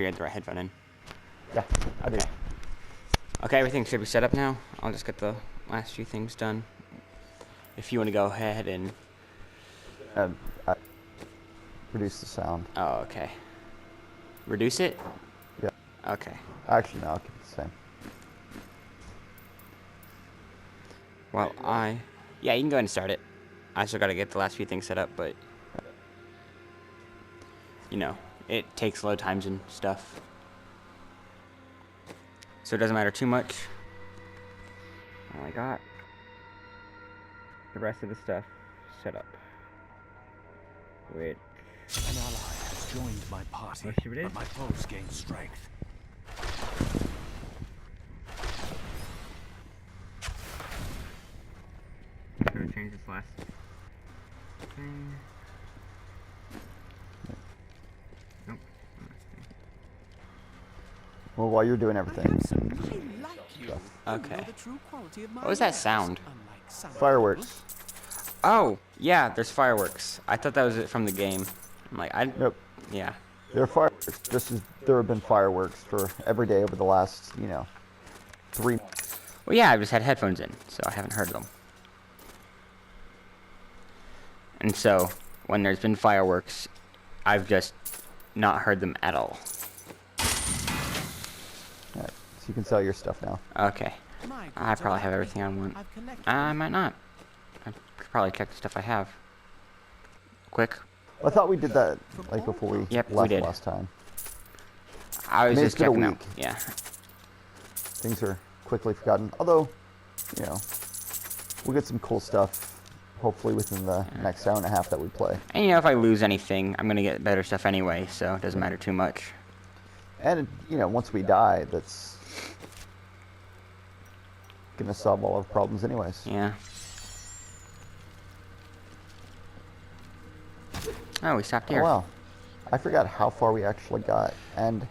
You had the right headphone in. Yeah, I do. Okay, everything should be set up now. I'll just get the last few things done. If you want to go ahead and... Reduce the sound. Oh, okay. Reduce it? Yeah. Okay. Actually, no, I'll keep it the same. Well, yeah, you can go ahead and start it. I still got to get the last few things set up, but... You know, it takes load times and stuff. So it doesn't matter too much. I got the rest of the stuff set up. Which... An ally has joined my party, but my foes gain strength. I'm gonna change this last thing. Nope. Well, while you're doing everything. Okay. What was that sound? Fireworks. Oh, yeah, there's fireworks. I thought that was it from the game. I'm like, Nope. Yeah. There are fireworks. There have been fireworks for every day over the last, 3 months. Well, yeah, I just had headphones in, so I haven't heard them. And so, when there's been fireworks, I've just not heard them at all. Alright, so you can sell your stuff now. Okay. I probably have everything I want. I might not. I could probably check the stuff I have. Quick. I thought we did that like before we left last time. I was just checking out. week. Yeah. Things are quickly forgotten. Although, we'll get some cool stuff hopefully within the next hour and a half that we play. And if I lose anything, I'm gonna get better stuff anyway, so it doesn't matter too much. And once we die, that's gonna solve all our problems anyways. Yeah. Oh, we stopped here. Oh, wow. I forgot how far we actually got and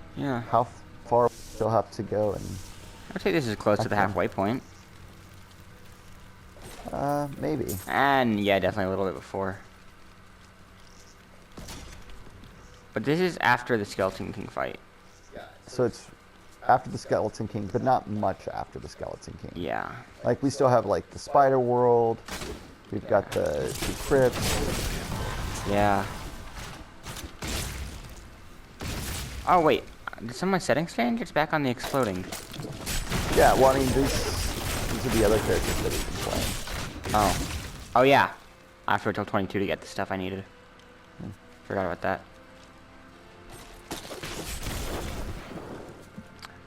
how far we still have to go. And I'd say this is close to the halfway point. Maybe. And yeah, definitely a little bit before. But this is after the Skeleton King fight. So it's after the Skeleton King, but not much after the Skeleton King. Yeah. Like, we still have, like, the Spider World. We've got the crypts. Yeah. Oh, wait. Did some of my settings change? It's back on the exploding. Yeah, well, I mean, these are the other characters that we've been playing. Oh. Oh, yeah. I have to wait till 22 to get the stuff I needed. Forgot about that.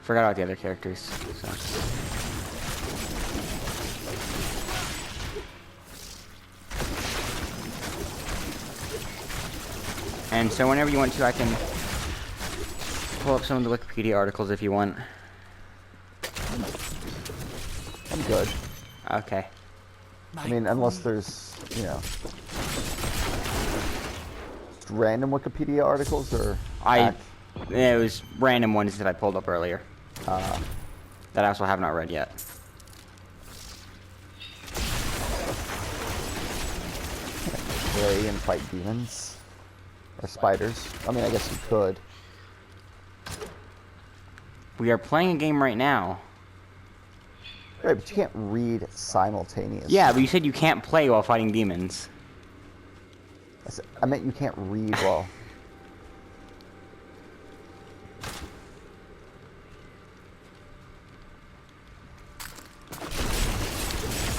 Forgot about the other characters. So. And so whenever you want to, I can pull up some of the Wikipedia articles if you want. I'm good. Okay. I mean, unless there's, random Wikipedia articles or... It was random ones that I pulled up earlier. That I also have not read yet. Play and fight demons. Or spiders. I mean, I guess you could. We are playing a game right now. Right, but you can't read simultaneously. Yeah, but you said you can't play while fighting demons. I meant you can't read while...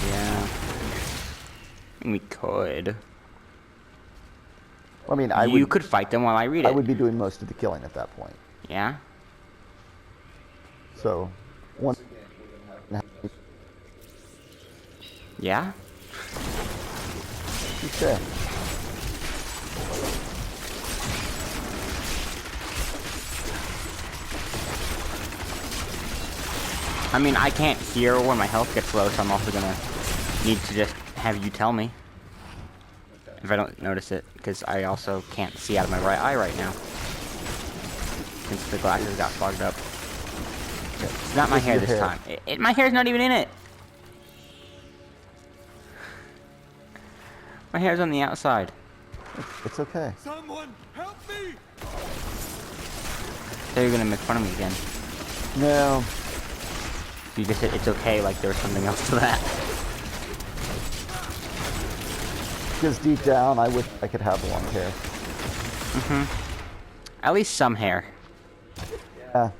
Yeah. We could. I mean, you could fight them while I read it. I would be doing most of the killing at that point. Yeah? So, once... Yeah? Okay. I mean, I can't hear when my health gets low, so I'm also gonna need to just have you tell me. If I don't notice it, because I also can't see out of my right eye right now. Since the glasses got fogged up. It's not my hair this time. My hair's not even in it! My hair's on the outside. It's okay. Someone help me! thought you were gonna make fun of me again. No. You just said it's okay, like there was something else to that. Because deep down, I wish I could have long hair. At least some hair. Yeah.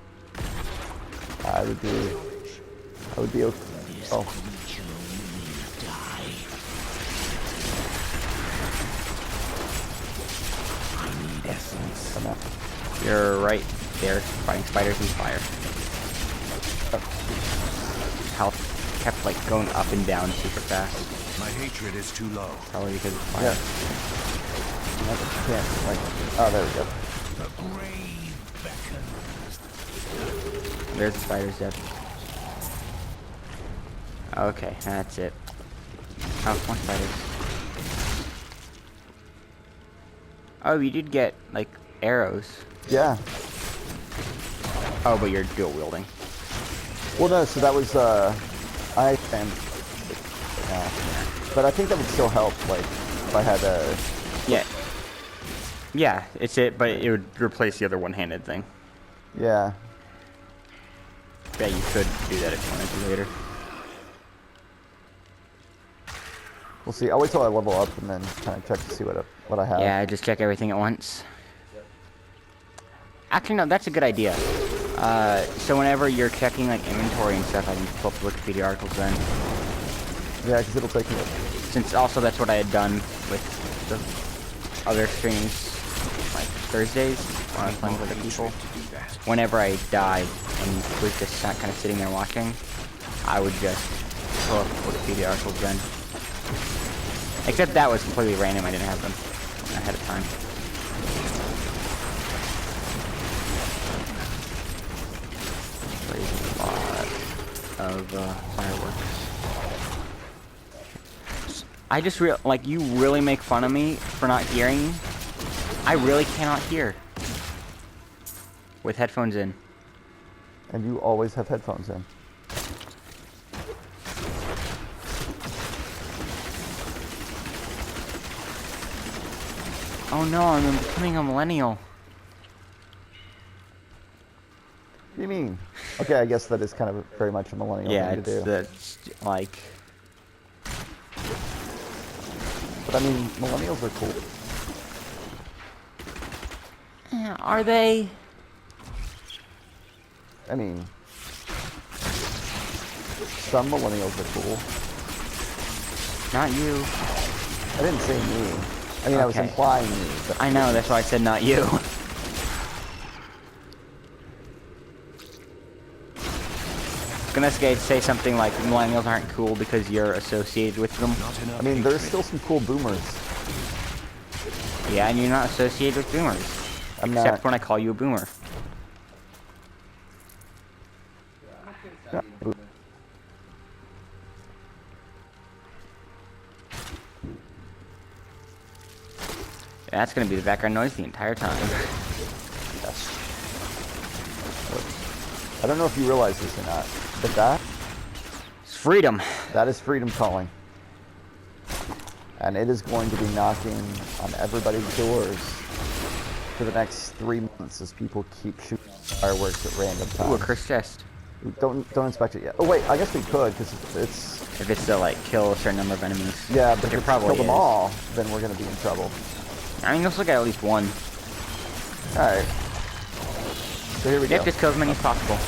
I would be okay. Oh. You're right there, fighting spiders with fire. Health kept like going up and down super fast. My hatred is too low. Probably because of fire. Yeah. Can't, like, oh, there we go. The grave beckons. There's the spiders dead. Okay, that's it. Oh, more spiders. Oh, you did get, like, arrows. Yeah. Oh, but you're dual wielding. Well, no, so that was, I am, but I think that would still help, like, if I had a... Yeah. Yeah, it's it, but it would replace the other one-handed thing. Yeah. Yeah, you could do that if you wanted to later. We'll see. I'll wait till I level up and then kind of check to see what I have. Yeah, I just check everything at once. Actually, no, that's a good idea. So whenever you're checking, like, inventory and stuff, I can pull up the Wikipedia articles then. Yeah, because it'll take me... Since also that's what I had done with the other streams, like Thursdays, when I was playing with other people. Whenever I died and was just kind of sitting there watching, I would just pull up Wikipedia articles then. Except that was completely random, I didn't have them ahead of time. Crazy lot of fireworks. I just like, you really make fun of me for not hearing. I really cannot hear with headphones in. And you always have headphones in. Oh no, I'm becoming a millennial. What do you mean? Okay, I guess that is kind of very much a millennial Yeah, thing to do. that's like... But I mean, millennials are cool. Are they? I mean, some millennials are cool. Not you. I didn't say me. I mean, I was Okay. implying me. But I know, that's why I said not you. Gonna say something like millennials aren't cool because you're associated with them. I mean, there's still some cool boomers. Yeah, and you're not associated with boomers. I'm Except not. when I call you a boomer. Yeah. That's gonna be the background noise the entire time. Yes. I don't know if you realize this or not, but It's freedom. that is freedom calling. And it is going to be knocking on everybody's doors for the next 3 months as people keep shooting fireworks at random times. Ooh, a cursed chest. Don't inspect it yet. Oh wait, I guess we could because it's If it's to like kill a certain number of enemies. yeah, but Which if it we probably kill them is. all, then we're gonna be in trouble. I mean, let's look at least one. All right. So here we go. Yep, just kill as many as possible.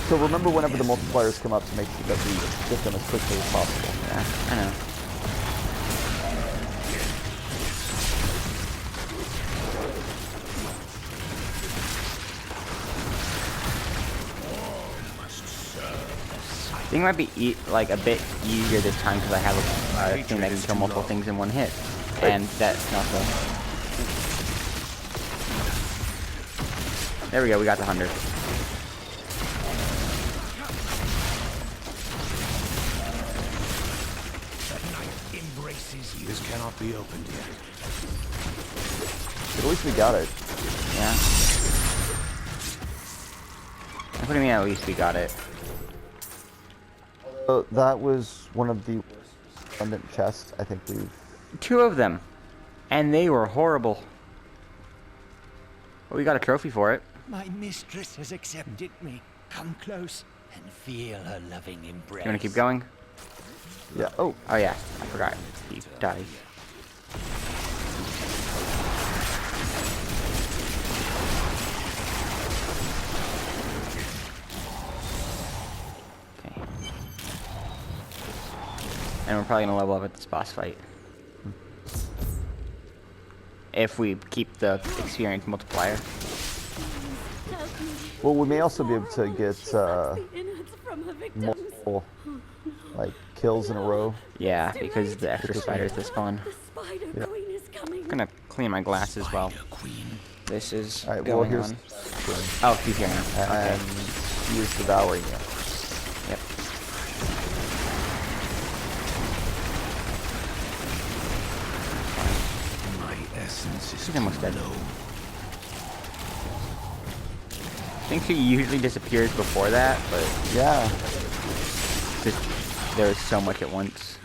So remember whenever the multipliers come up to make sure that we get them as quickly as possible. Yeah, I know. I think it might be like a bit easier this time because I have a thing that can kill multiple things in one hit, and that's not the. There we go. We got the 100. Embraces you. This cannot be opened yet. But at least we got it. Yeah. What do you mean? At least we got it. That was one of the abundant chests I think we've... 2 of them, and they were horrible. Well, we got a trophy for it. My mistress has accepted me. Come close and feel her loving embrace. You want to keep going? Yeah. Oh, Oh yeah, I forgot. He dies. Okay. And we're probably gonna level up at this boss fight. If we keep the experience multiplier. well, we may also be able to get multiple like kills in a row. Yeah, because the extra spiders that spawn. Yeah. I'm gonna clean my glasses while this is All right. Well, going here's on. Oh, he's here now. Okay. and he is devouring you. Yep. My essence is He's almost dead. low. I think he usually disappears before that, but Yeah. just there's so much at once.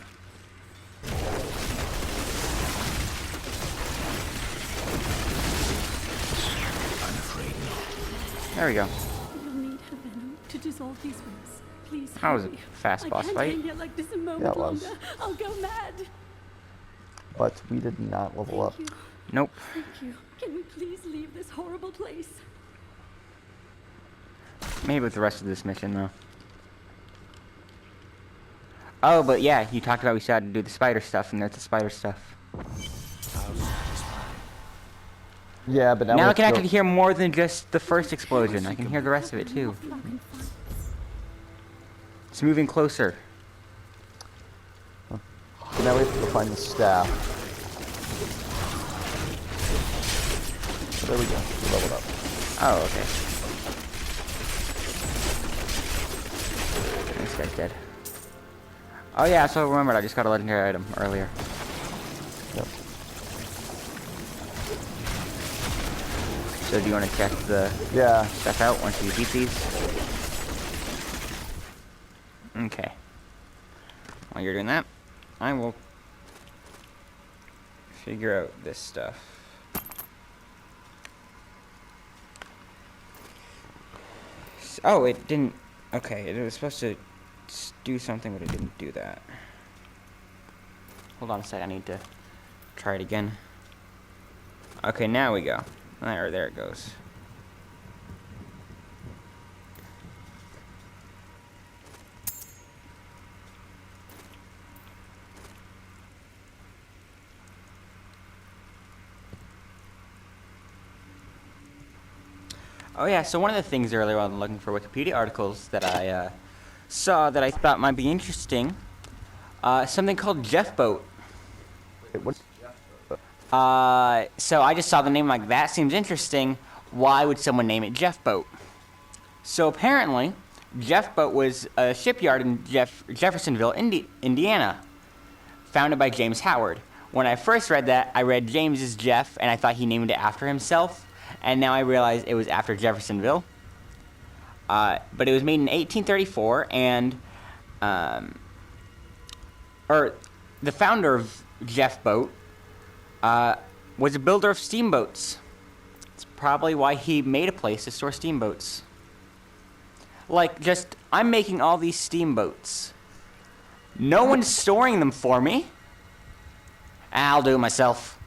I'm afraid not. There we go. You'll need her venom to dissolve these wounds. Please. That was a hurry. fast I boss can't fight. hang here like this a moment Yeah, it was. longer. I'll go mad. But we did not level up. Thank you. Nope. Thank you. Can we please leave this horrible place? Maybe with the rest of this mission, though. Oh, but yeah, you talked about we still had to do the spider stuff, and there's the spider stuff. Yeah, but now, Now we I can have to actually hear more than just the first explosion. I can hear the rest of it, too. It's moving closer. go, now we have to go find the staff. So there we go. We leveled up. Oh, okay. This guy's dead. Oh yeah, so I remembered I just got a legendary item earlier. Yep. So do you want to check the Yeah. stuff out once you beat these? Okay. While you're doing that, I will figure out this stuff. Oh, it didn't. Okay, it was supposed to do something, but it didn't do that. Hold on a sec, I need to try it again. Okay, now we go. There it goes. Oh yeah, so one of the things earlier while I'm looking for Wikipedia articles that I saw that I thought might be interesting, something called Jeff Boat. Wait, what? So I just saw the name like that seems interesting. Why would someone name it Jeff Boat? So apparently, Jeff Boat was a shipyard in Jeffersonville, Indiana, founded by James Howard. When I first read that, I read James is Jeff, and I thought he named it after himself. And now I realize it was after Jeffersonville. But it was made in 1834, and the founder of Jeff Boat was a builder of steamboats. It's probably why he made a place to store steamboats. Like, just, I'm making all these steamboats. No one's storing them for me. I'll do it myself.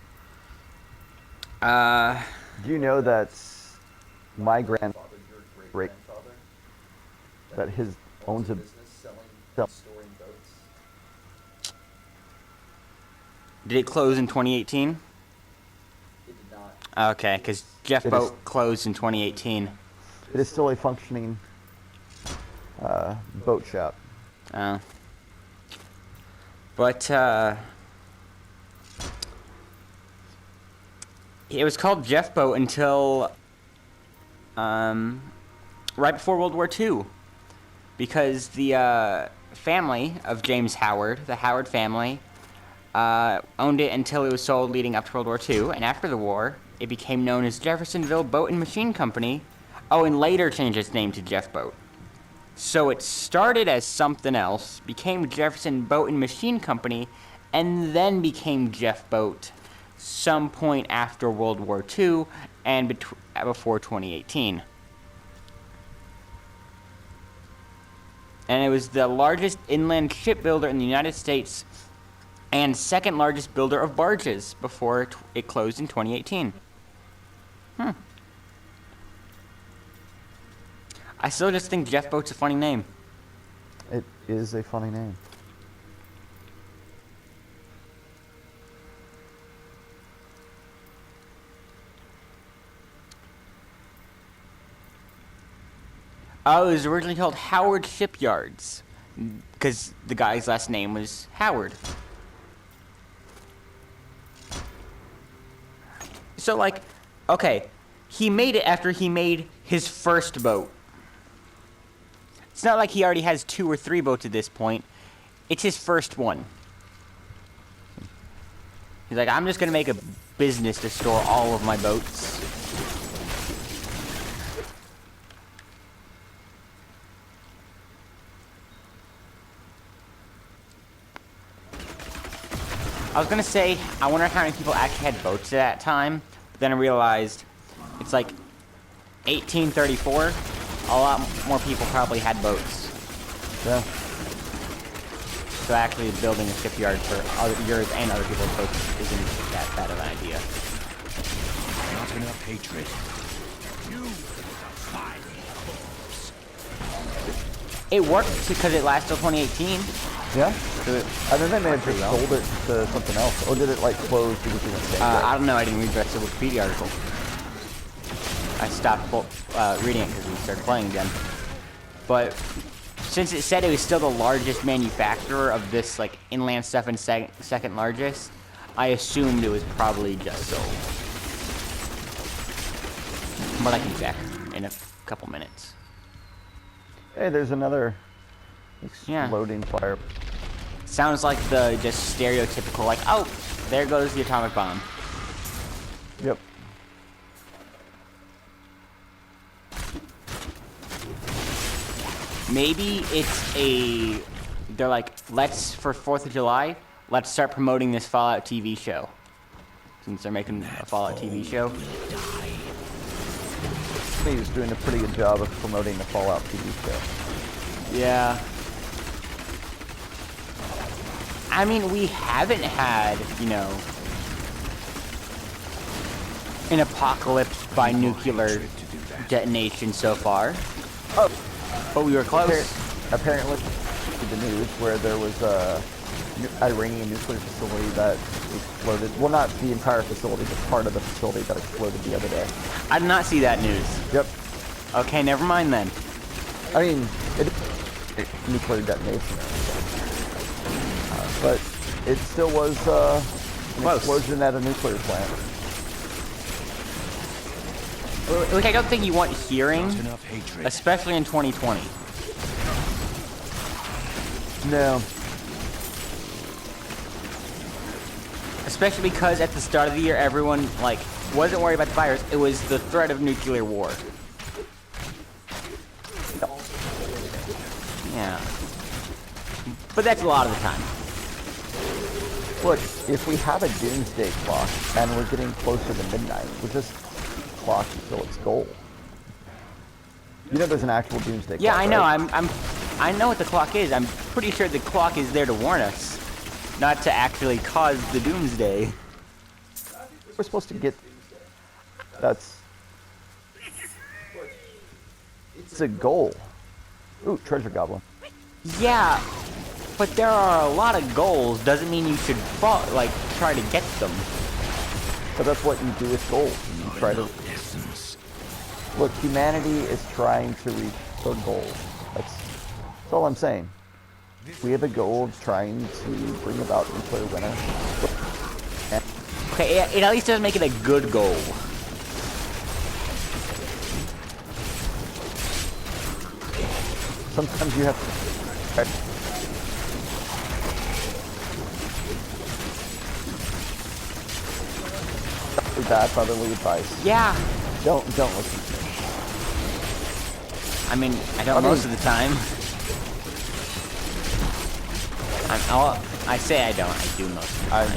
Do you know that my grandfather, your great-grandfather, that his owns a business storing boats? Did it close in 2018? It did not. Okay, because Jeff It Boat is- closed in 2018. It is still a functioning boat shop. But it was called Jeff Boat until right before World War II, because the family of James Howard, the Howard family, owned it until it was sold leading up to World War II, and after the war, it became known as Jeffersonville Boat and Machine Company. Oh, and later changed its name to Jeff Boat. So it started as something else, became Jefferson Boat and Machine Company, and then became Jeff Boat some point after World War II, and before 2018. And it was the largest inland shipbuilder in the United States and second largest builder of barges before it closed in 2018. I still just think Jeff Boat's a funny name. It is a funny name. Oh, it was originally called Howard Shipyards, because the guy's last name was Howard. So, like, okay, he made it after he made his first boat. It's not like he already has 2 or 3 boats at this point. It's his first one. He's like, I'm just gonna make a business to store all of my boats. I was gonna say, I wonder how many people actually had boats at that time, but then I realized it's like 1834. A lot more people probably had boats. Yeah. So actually building a shipyard for yours and other people's boats isn't that bad of an idea. Not enough hatred. You fine corpse. It worked because it lasted till 2018. Yeah? So I think they may have just sold it to something else. Or did it like close because it went bankrupt? I don't know, I didn't read the rest of the Wikipedia article. I stopped reading it because we started playing again. But since it said it was still the largest manufacturer of this like inland stuff and second largest, I assumed it was probably just sold. But I can check in a couple minutes. Hey, there's another exploding fire. Sounds like the just stereotypical like, oh, there goes the atomic bomb. Yep. Maybe it's they're like, for 4th of July, let's start promoting this Fallout TV show. Since they're making a Fallout TV show. I think he's doing a pretty good job of promoting the Fallout TV show. Yeah. I mean, we haven't had, you know, an apocalypse by nuclear detonation so far. Oh. But we were close. Apparently, the news where there was a Iranian nuclear facility that exploded. Well, not the entire facility, but part of the facility that exploded the other day. I did not see that news. Yep. Okay, never mind then. I mean, nuclear detonation. But it still was an explosion at a nuclear plant. Like, I don't think you want hearing, especially in 2020. No. Especially because at the start of the year, everyone, like, wasn't worried about the virus. It was the threat of nuclear war. Yeah. But that's a lot of the time. Look, if we have a doomsday clock and we're getting closer to midnight, we'll just clock until it's gold. You know there's an actual doomsday clock, Yeah, I know. right? I know what the clock is. I'm pretty sure the clock is there to warn us, not to actually cause the doomsday. We're supposed to get... That's... It's a goal. Ooh, treasure goblin. Yeah, but there are a lot of goals. Doesn't mean you should try to get them. But that's what you do with goals. You try to... Look, humanity is trying to reach their goal. That's all I'm saying. We have a goal of trying to bring about nuclear winter. Okay, it at least doesn't make it a good goal. Sometimes you have to... Bad fatherly advice. Yeah. Don't listen to me. I mean, I don't most of the time. I say I don't. I do most of the time.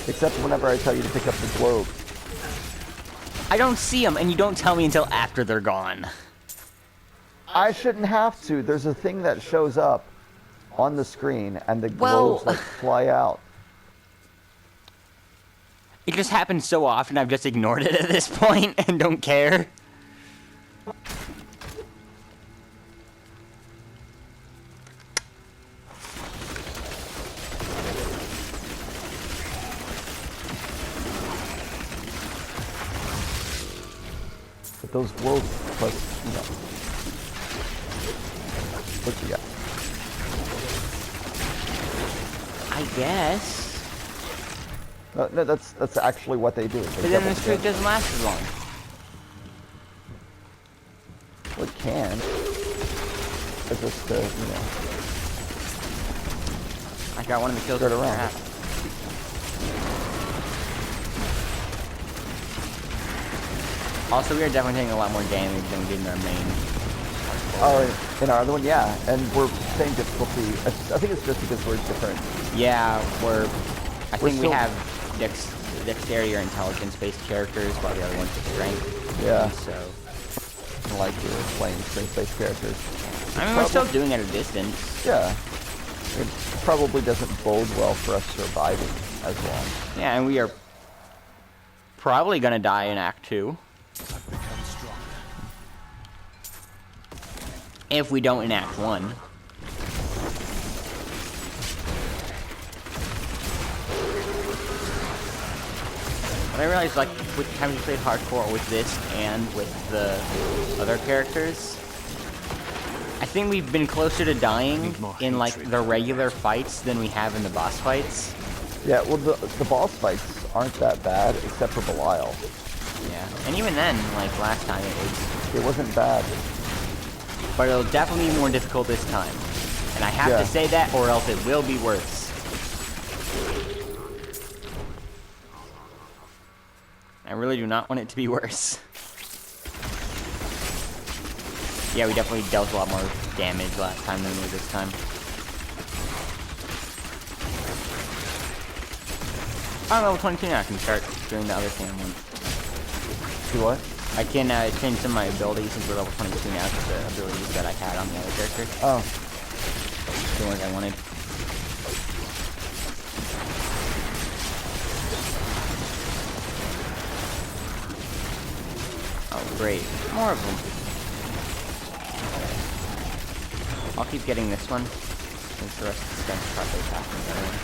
Except whenever I tell you to pick up the globe. I don't see them, and you don't tell me until after they're gone. I shouldn't have to. There's a thing that shows up on the screen, and the globes like fly out. It just happens so often, I've just ignored it at this point and don't care. But those globes plus, you know. What you got? I guess. No, that's actually what they do. But then this streak doesn't last as long. Well, it can. It's just, you know. I got one of the kills. Spread around. Also, we are definitely taking a lot more damage than we did in our main. Oh, in our other one, yeah. And we're same difficulty. I think it's just because we're different. Yeah, I think we still- have dexterity or intelligence-based characters, while the other one's just strength. Yeah. So, Like you're playing strength-based characters. I mean, we're still doing it at a distance. Yeah. It probably doesn't bode well for us surviving as long. Yeah, and we are probably gonna die in Act 2. I've become stronger. If we don't in Act 1. But I realized, like, with the time we played hardcore with this and with the other characters, I think we've been closer to dying in, like, the regular fights than we have in the boss fights. Yeah, well, the boss fights aren't that bad, except for Belial. Yeah, and even then, like, last time It wasn't bad. but it'll definitely be more difficult this time. And I have Yeah. to say that, or else it will be worse. I really do not want it to be worse. Yeah, we definitely dealt a lot more damage last time than we did this time. I'm level 22 now, I can start doing the other thing I want. Do what? I can change some of my abilities since we're level 22 now to the abilities that I had on the other character. Oh. The ones I wanted. Oh, great. More of them. I'll keep getting this one, since the rest of the stuff's probably happening the other one.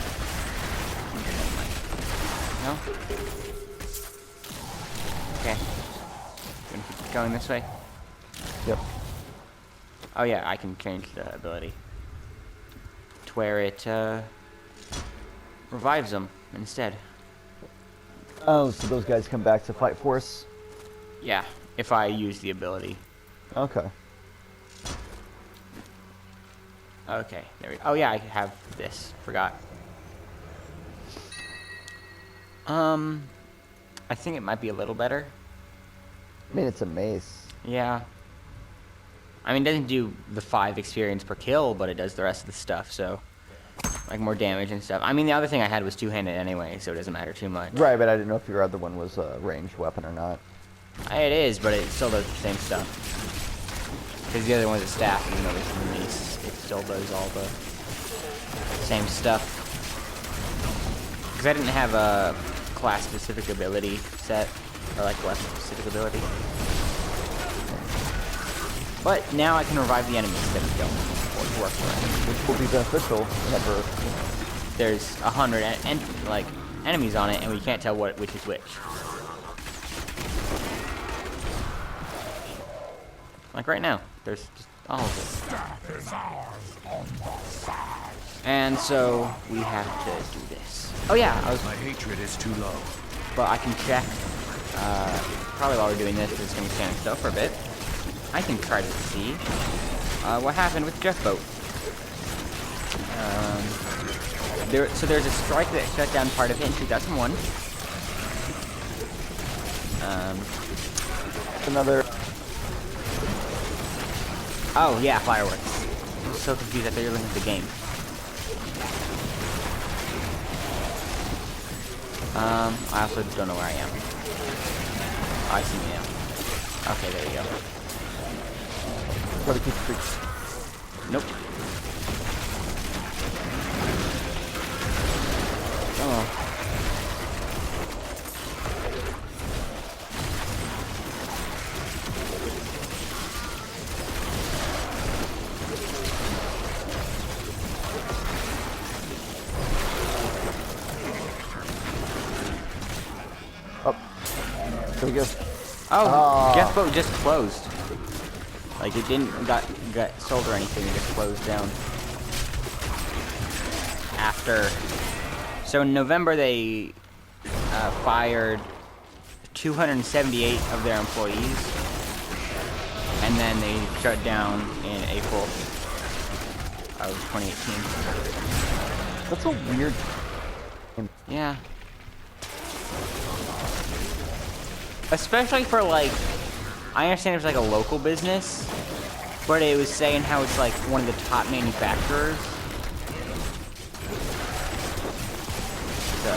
No? Okay. Gonna keep going this way? Yep. Oh yeah, I can change the ability. To where it, revives them instead. Oh, so those guys come back to fight for us? Yeah, if I use the ability. Okay. Okay, there we go. Oh yeah, I have this. Forgot. I think it might be a little better. I mean, it's a mace. Yeah. I mean, it doesn't do the 5 experience per kill, but it does the rest of the stuff, so... Like, more damage and stuff. I mean, the other thing I had was two-handed anyway, so it doesn't matter too much. Right, but I didn't know if your other one was a ranged weapon or not. It is, but it still does the same stuff. Because the other one's a staff, even though it's a mace, it still does all the same stuff. Because I didn't have a class-specific ability set, or like weapon-specific ability. But now I can revive the enemy instead of killing them, or to work for it. Which will be beneficial whenever... There's 100 like enemies on it, and we can't tell which is which. Like right now, there's just all of it. And so we have to do this. Oh yeah, My hatred is too low. but I can check. Probably while we're doing this, it's gonna stand still for a bit. I can try to see what happened with Jeff Boat. So there's a strike that shut down part of it in 2001. Another... Oh yeah, fireworks. I was so confused. I thought you were looking at the game. I also don't know where I am. Oh, I see me now. Okay, there you go. Try to keep streak. Nope. Oh. Here we go. Oh, Guest Boat just closed. Like it didn't got sold or anything. It just closed down. After, so in November they fired 278 of their employees, and then they shut down in April of 2018. That's a weird. Yeah. Especially for like, I understand it's like a local business, but it was saying how it's like one of the top manufacturers. So.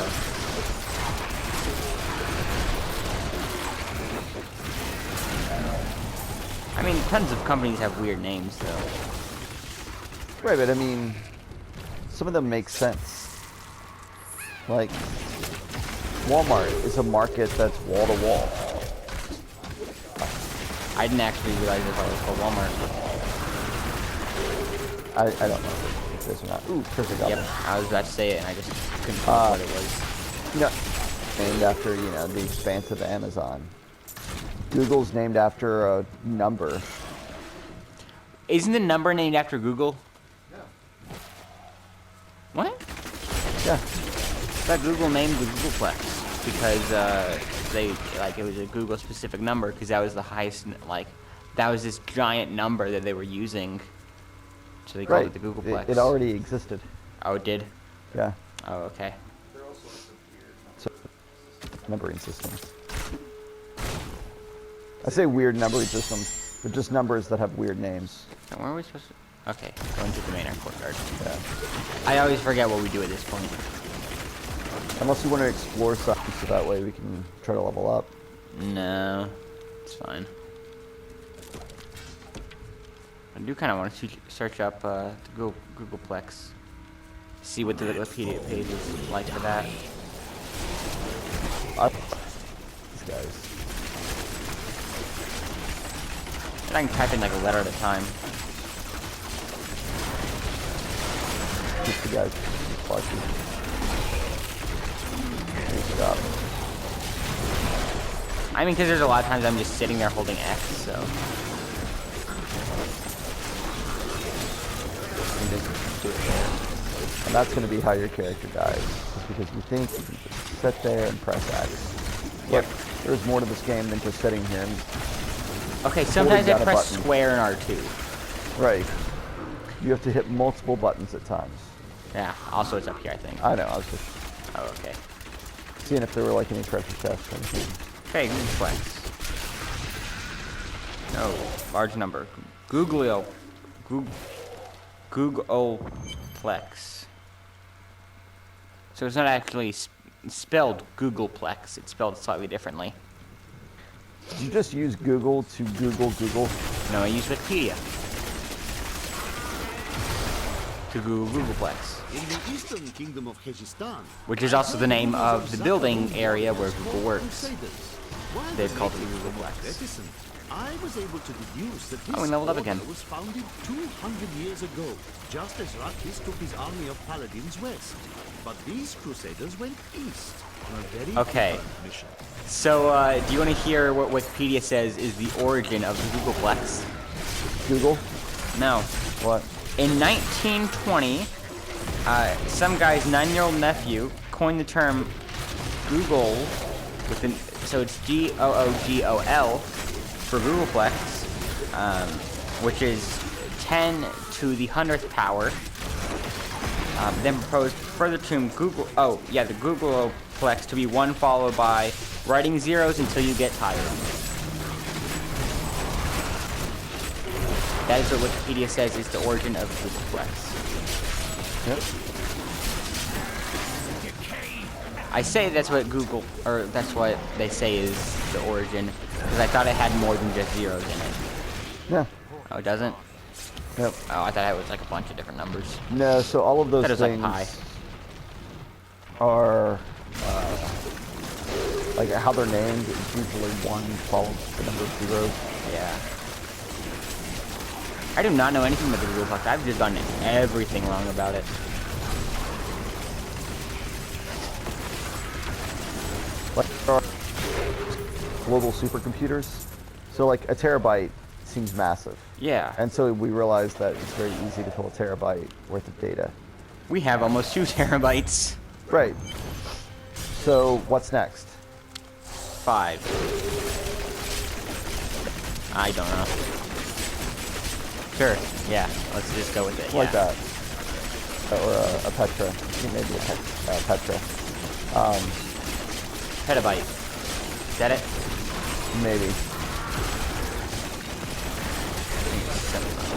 I mean, tons of companies have weird names though. Right, but I mean, some of them make sense. Like, Walmart is a market that's wall to wall. I didn't actually realize it was called Walmart. I don't know if this or not. Ooh, perfect. Yep, I was about to say it and I just couldn't think what it was. You know, named after, you know, the expanse of Amazon. Google's named after a number. Isn't the number named after Google? Yeah. What? Yeah. That Google named the Googleplex because they like it was a Google specific number because that was the highest, like that was this giant number that they were using, so they called it the Googleplex. It already existed. Oh, it did. Yeah. Oh, okay. So, numbering systems. I say weird numbering systems, but just numbers that have weird names. So where are we supposed to? Okay, going to the main courtyard. Yeah. I always forget what we do at this point. Unless you want to explore something, so that way we can try to level up. No, it's fine. I do kind of want to search up the Googleplex. See what the Wikipedia page is like for that. These guys. And I can type in like a letter at a time. Keep the guys watching. Good job. I mean, because there's a lot of times I'm just sitting there holding X, so. And just do it there. And that's going to be how your character dies. Just because you think you can just sit there and press X. But there's more to this game than just sitting here and okay, sometimes I press button. square in R2. Right. You have to hit multiple buttons at times. Yeah, also it's up here, I think. I know, I was just Oh, okay. seeing if there were like any treasure chests or anything. Okay, Googleplex. No, large number. Googleplex. So it's not actually spelled Googleplex. It's spelled slightly differently. Did you just use Google to Google? No, I use Wikipedia to Google Googleplex, In the eastern kingdom of Hejistan, which is also the name of the building area where Google works. They've called it Googleplex. I was able to deduce that this Oh, we leveled up again. order was founded 200 years ago, just as Rakis took his army of paladins west. But these crusaders went east on a very Okay. different mission. So, do you want to hear what Wikipedia says is the origin of the Googleplex? Google? No. What? In 1920, some guy's 9-year-old nephew coined the term Google, so it's Googol for Googleplex, which is 10 to the 100th power. Then proposed further to the Googleplex to be one followed by writing zeros until you get tired. That is what Wikipedia says is the origin of Googleplex. Yep. I say that's what Google, or that's what they say is the origin, because I thought it had more than just zeros in it. Yeah. Oh, it doesn't? Yep. Oh, I thought it was like a bunch of different numbers. No, so all of those That is like things pi. are like how they're named is usually 1 followed the number of zeros. Yeah. I do not know anything about the Googleplex. I've just done everything wrong about it. Like there are global supercomputers. So like a terabyte seems massive. Yeah. And so we realized that it's very easy to fill a terabyte worth of data. We have almost 2 terabytes. Right. So what's next? 5. I don't know. Sure. Yeah. Let's just go with it. Like Yeah. that. Or a Petra. I think maybe a Petra. Petabyte. Is that it? Maybe.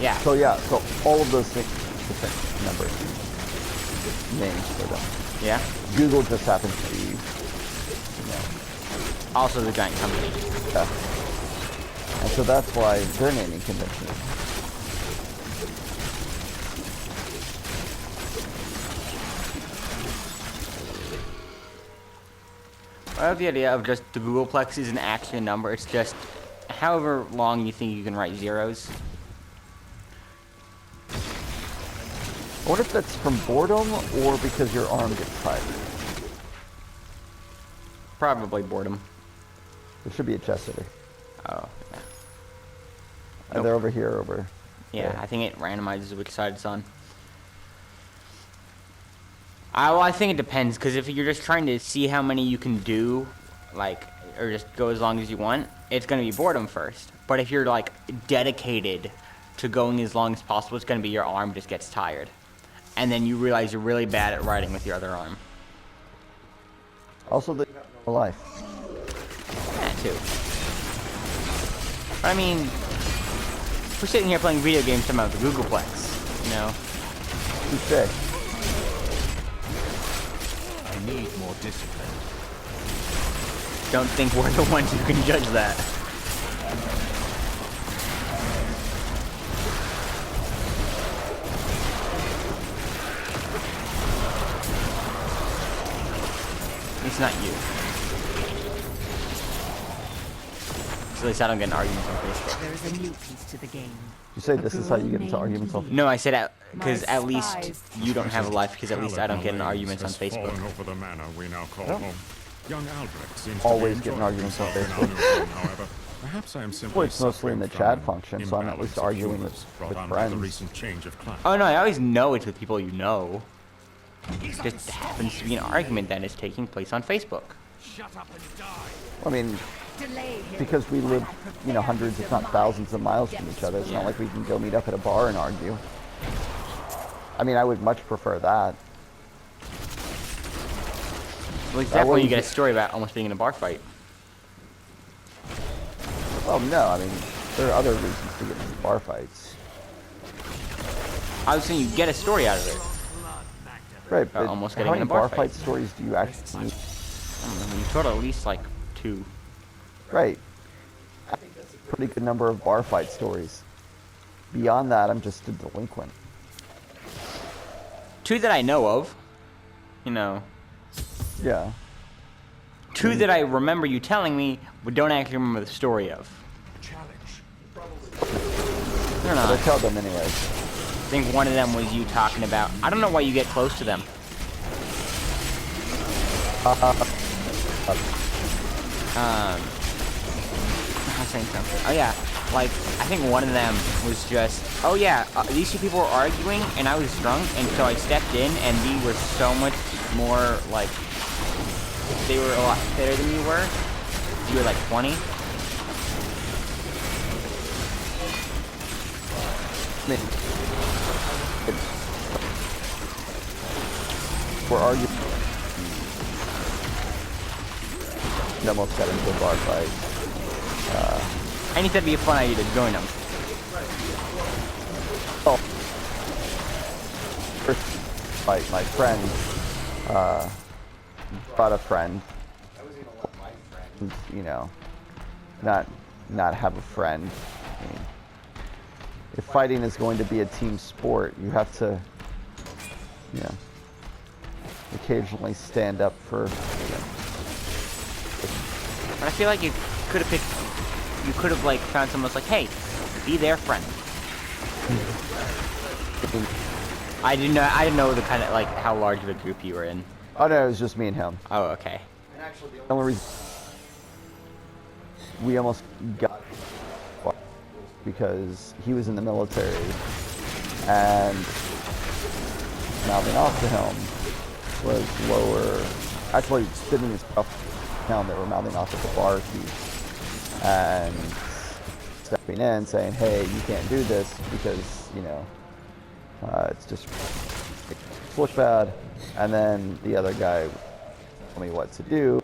Yeah. So yeah, so all of those things, different numbers, names for them. Yeah. Google just happens to be, Also the giant company. yeah. And so that's why their naming convention. I have the idea of just the Googleplex isn't actually a number. It's just however long you think you can write zeros. I wonder if that's from boredom or because your arm gets tired. Probably boredom. There should be a chest over. Oh, yeah. They're over here, over. Yeah, there. I think it randomizes which side it's on. Well, I think it depends, because if you're just trying to see how many you can do, like, or just go as long as you want, it's going to be boredom first. But if you're, like, dedicated to going as long as possible, it's going to be your arm just gets tired. And then you realize you're really bad at writing with your other arm. Also, the life. Yeah, too. But I mean, we're sitting here playing video games talking about the Googleplex, you know? Touché. I need more discipline. Don't think we're the ones who can judge that. It's not you. So at least I don't get in arguments on Facebook. There is a new piece to the game. You say this is how you get into arguments on. No, I said because My at least spies. you don't have a life, because at least I don't get in arguments on Has Facebook. fallen over the manor we now call Oh. home. Young Albrecht seems Always to be get in enjoying arguments on himself in our Facebook. new home, however. Perhaps I am simply Well, it's mostly in the suffering chat from function, so I'm at least imbalance of arguing humors with brought on by friends. the recent change of climate. Oh no, I always know it's with people you know. It just happens to be an argument that is taking place on Facebook. I mean, Delay here. because we live, hundreds, if not thousands of miles from each other, it's not like we can go meet up at a bar and argue. I mean, I would much prefer that. Well, That except when way you you get a get- story about almost being in a bar fight. Well, no, I mean, there are other reasons to get into bar fights. I was saying you get a story out of it. Right, but almost how getting in many a bar bar fight. fight stories do you actually need? I don't know, you told at least like 2. Right. I think that's a pretty good number of bar fight stories. Beyond that, I'm just a delinquent. 2 that I know of. You know. Yeah. 2 that I remember you telling me, but don't actually remember the story of. They're But I not. tell them anyways. I think one of them was you talking about. I don't know why you get close to them. I was saying something. Oh yeah, like I think one of them was just. Oh yeah, these 2 people were arguing, and I was drunk, and so I stepped in, and they were so much more like. They were a lot better than you were. You were like 20. I mean, we're arguing. We almost got into a bar fight. I think that'd be a fun idea to join them. Oh. First fight, my friend, brought a friend. You know, not have a friend. I mean, if fighting is going to be a team sport, you have to, you know, occasionally stand up for. But I feel like you could have picked. You could have like found someone that's like, hey, be their friend. I didn't know the kind of like how large of a group you were in. Oh no, it was just me and him. Oh, okay. The only reason we almost got because he was in the military, and mouthing off to him was lower. Actually, spitting his puff down. They were mouthing off at the barkeep and stepping in, saying, "Hey, you can't do this because you know it's just looks bad." And then the other guy told me what to do.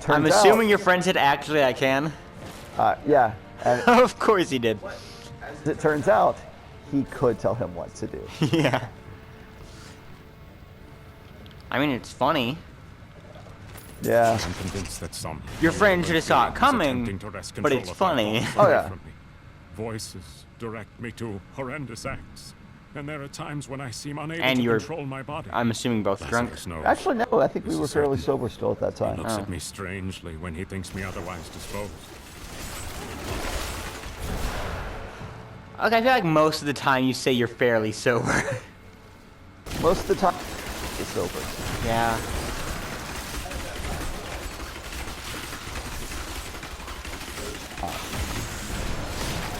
I'm assuming your friend said, "Actually, I can." Yeah. And Of course he did. as it turns out, he could tell him what to do. Yeah. I mean, it's funny. Yeah. I'm convinced that some Your friend should have saw it is coming, attempting to wrest but control it's of my funny. thoughts Oh, away yeah. from me. Voices direct me to horrendous acts, and there are times when I seem unable And to you're- control my body. I'm assuming both drunk. Lazarus knows. Actually, no. I think we This were is fairly certain. sober still at that He time. looks at me strangely when he thinks me otherwise disposed. Okay, I feel like most of the time you say you're fairly sober. Most of the time, it's sober. Yeah.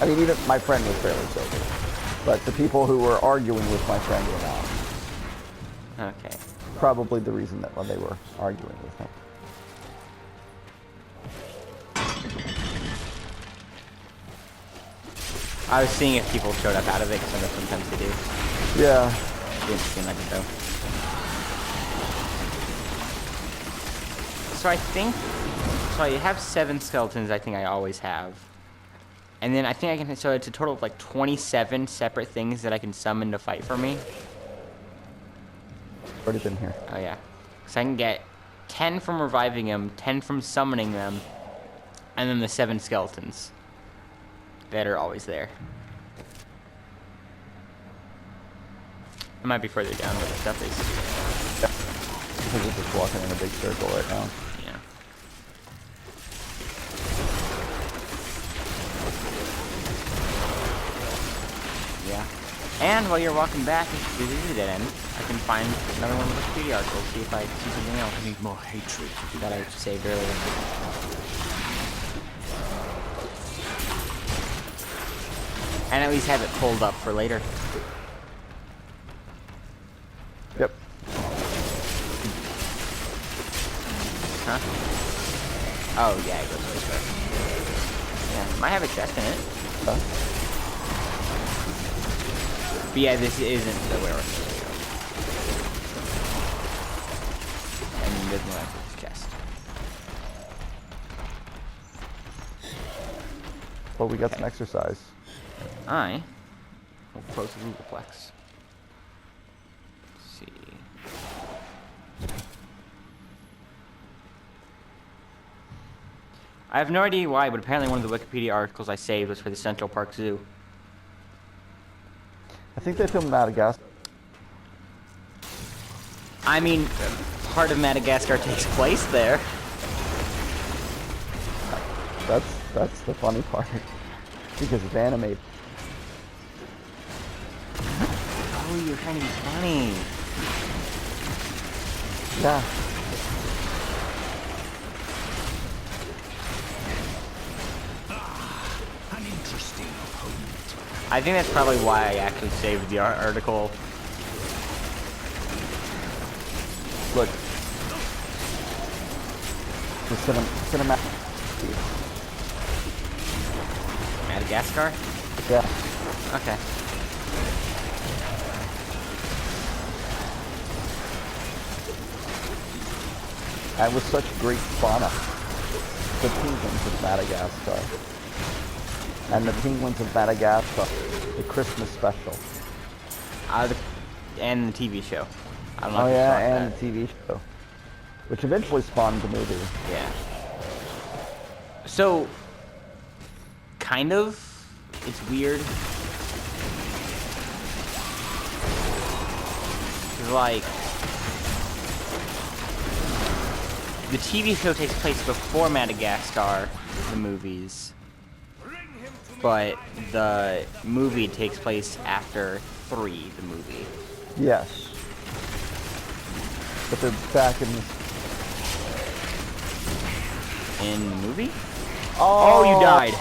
I mean, even my friend was fairly sober, but the people who were arguing with my friend were not. Okay. Probably the reason that they were arguing with him. I was seeing if people showed up out of it, because I know sometimes they do. Yeah. Didn't seem like it though. So I think, so I have 7 skeletons. I think I always have, and then I think I can. So it's a total of like 27 separate things that I can summon to fight for me. Already been here. Oh yeah, so I can get 10 from reviving them, 10 from summoning them, and then the 7 skeletons that are always there. It might be further down where the stuff is. Because we're just walking in a big circle right now. Yeah. Yeah. And while you're walking back, if this is a dead end, I can find another one of the Wikipedia articles, see if I see something else. I need more hatred to do That I saved earlier. And at least have it pulled up for later. Yep. Huh? Oh, yeah, it goes this way. Yeah, might have a chest in it. Huh? But yeah, this isn't the werewolf. And there's no extra chest. Well, we got some exercise. I will close the Googleplex. Let's see. I have no idea why, but apparently one of the Wikipedia articles I saved was for the Central Park Zoo. I think they filmed Madagascar. I mean, part of Madagascar takes place there. That's the funny part. Because it's animated. Oh, you're trying to be funny. Yeah. An interesting opponent. I think that's probably why I actually saved the article. Look. The cinematic. Madagascar? Yeah. Okay. And with such great fauna. The penguins of Madagascar. And the penguins of Madagascar. The Christmas special. And the TV show. I don't know Oh if you yeah, saw and that. the TV show. which eventually spawned the movie. Yeah. So, kind of, it's weird. 'Cause, like, the TV show takes place before Madagascar, the movies, but the movie takes place after 3, the movie. Yes. But they're back in this. In the movie? Oh, Oh, you died.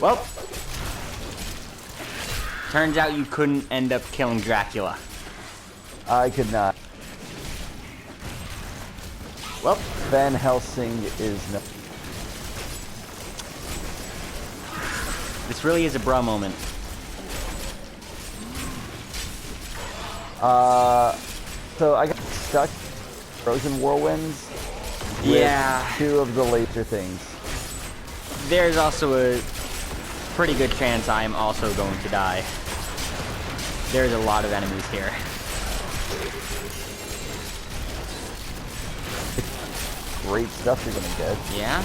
Well, turns out you couldn't end up killing Dracula. I could not. Well, Van Helsing is no. this really is a bra moment. So I got stuck in Frozen Whirlwinds with Yeah. 2 of the laser things. There's also a pretty good chance I'm also going to die. There's a lot of enemies here. Great stuff you're gonna get. Yeah?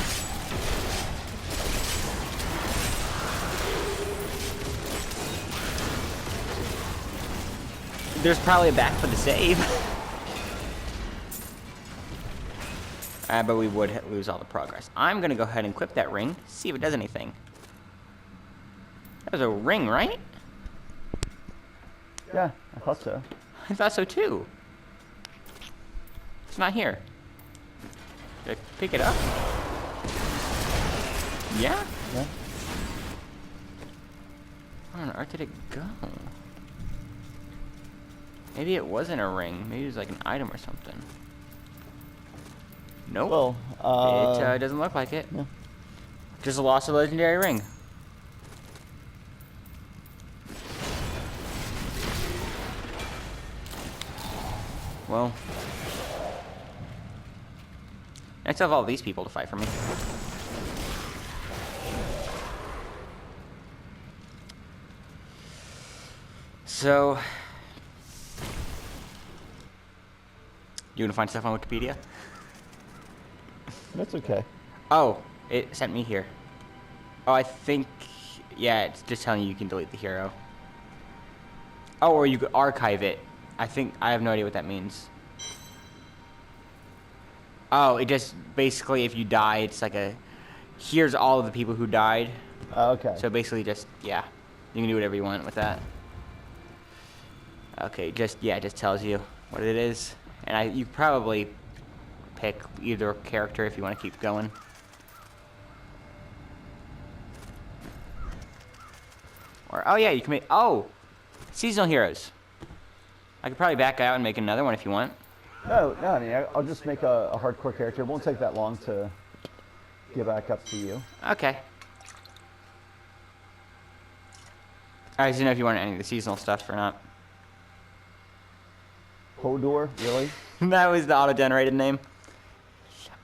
There's probably a back for the save. But we would lose all the progress. I'm gonna go ahead and equip that ring, see if it does anything. That was a ring, right? Yeah, I thought so. I thought so too. It's not here. Did I pick it up? Yeah? Yeah. Where on earth did it go? Maybe it wasn't a ring. Maybe it was like an item or something. Nope. Well, it doesn't look like it. Yeah. Just lost a legendary ring. Well, next I have all these people to fight for me. So, you gonna find stuff on Wikipedia? that's okay. Oh, it sent me here. Oh, I think, yeah, it's just telling you can delete the hero. Oh, or you could archive it. I think, I have no idea what that means. Oh, it just, basically, if you die, it's like a, here's all of the people who died. Okay. So basically just, yeah, you can do whatever you want with that. Okay, just, yeah, it just tells you what it is. And you probably pick either character if you want to keep going. Or, oh yeah, you can make, oh, seasonal heroes. I could probably back out and make another one if you want. No, I mean, I'll just make a hardcore character. It won't take that long to get back up to you. Okay. I just didn't know if you wanted any of the seasonal stuff or not. Hodor, really? That was the auto-generated name.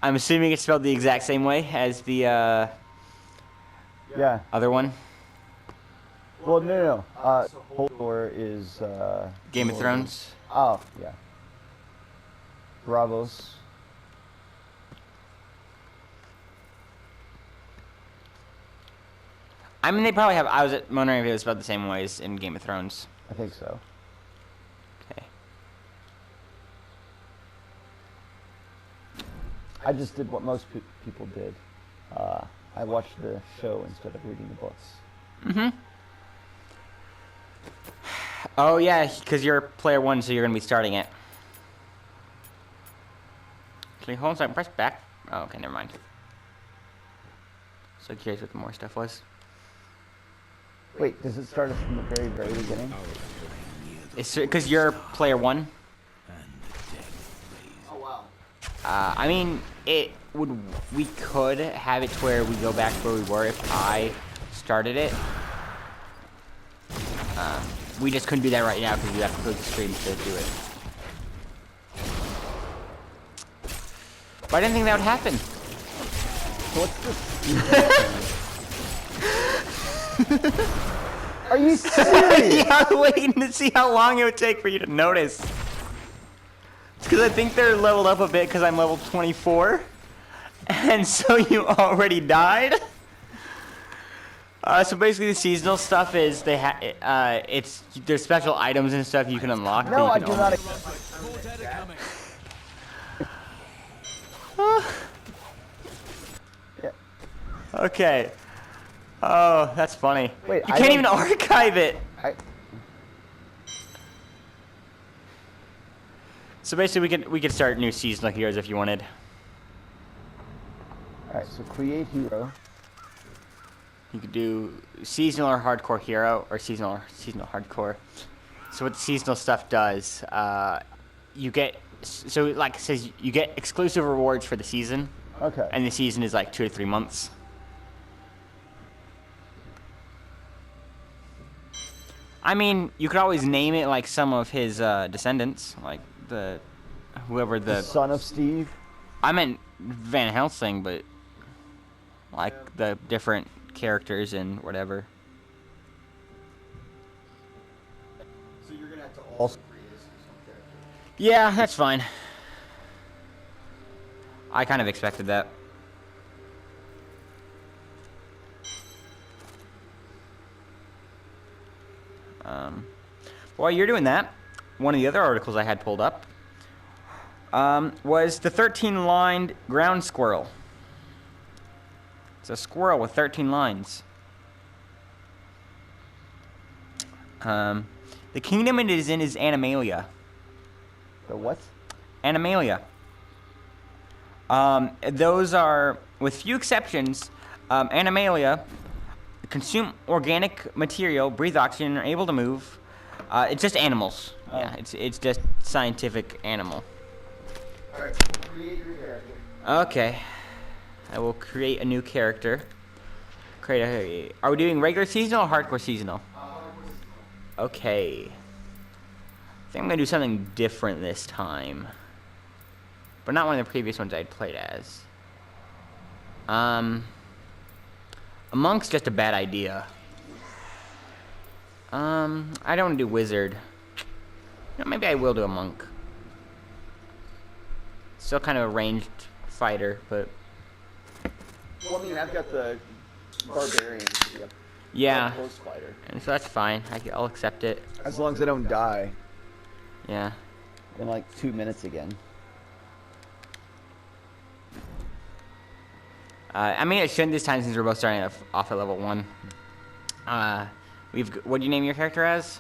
I'm assuming it's spelled the exact same way as the Yeah. other one. Well, no. Hodor is Game of Thrones. Oh, yeah. Bravos. I mean, they probably have. I was wondering if it was spelled the same way as in Game of Thrones. I think so. Okay. I just did what most people did. I watched the show instead of reading the books. Mm-hmm. Oh yeah, because you're player 1, so you're gonna be starting it. Actually, hold on a second. Press back. Oh, okay, never mind. So curious what the more stuff was. Wait, does it start us from the very, very beginning? It's because you're player 1. Oh, wow. I mean, we could have it to where we go back to where we were if I started it. We just couldn't do that right now because you have to close the stream to do it. But I didn't think that would happen. So what's this? Are you serious? Yeah, I was waiting to see how long it would take for you to notice. because I think they're leveled up a bit because I'm level 24. And so you already died? So basically the seasonal stuff is there's special items and stuff you can unlock. No, I that do you not. Yeah. Okay. Oh, that's funny. Wait, you I can't don't- even archive it. So basically we could start new seasonal heroes if you wanted. Alright, so create hero. You could do seasonal or hardcore hero, or seasonal hardcore. So what the seasonal stuff does, you get, so like it says, you get exclusive rewards for the season. Okay. And the season is like 2 to 3 months. I mean, you could always name it like some of his descendants, like whoever The son of Steve. I meant Van Helsing, but like the different characters and whatever. So you're gonna have to also Yeah, that's fine. I kind of expected that. While you're doing that, one of the other articles I had pulled up was the 13-lined ground squirrel. It's a squirrel with 13 lines. The kingdom it is in is Animalia. The what? Animalia. Those are, with few exceptions, Animalia consume organic material, breathe oxygen, and are able to move. It's just animals. Oh. Yeah, it's just scientific animal. Alright, create your character. Okay. I will create a new character. Are we doing regular seasonal or hardcore seasonal? Okay. I think I'm gonna do something different this time. But not one of the previous ones I'd played as. A monk's just a bad idea. I don't want to do wizard. You know, maybe I will do a monk. Still kind of a ranged fighter, but Well, I mean, I've got the barbarian. Yep. yeah. Close fighter. And so that's fine. I'll accept it. As long as I don't die Yeah. in like 2 minutes again. I mean, it shouldn't this time since we're both starting off at level 1. What do you name your character as?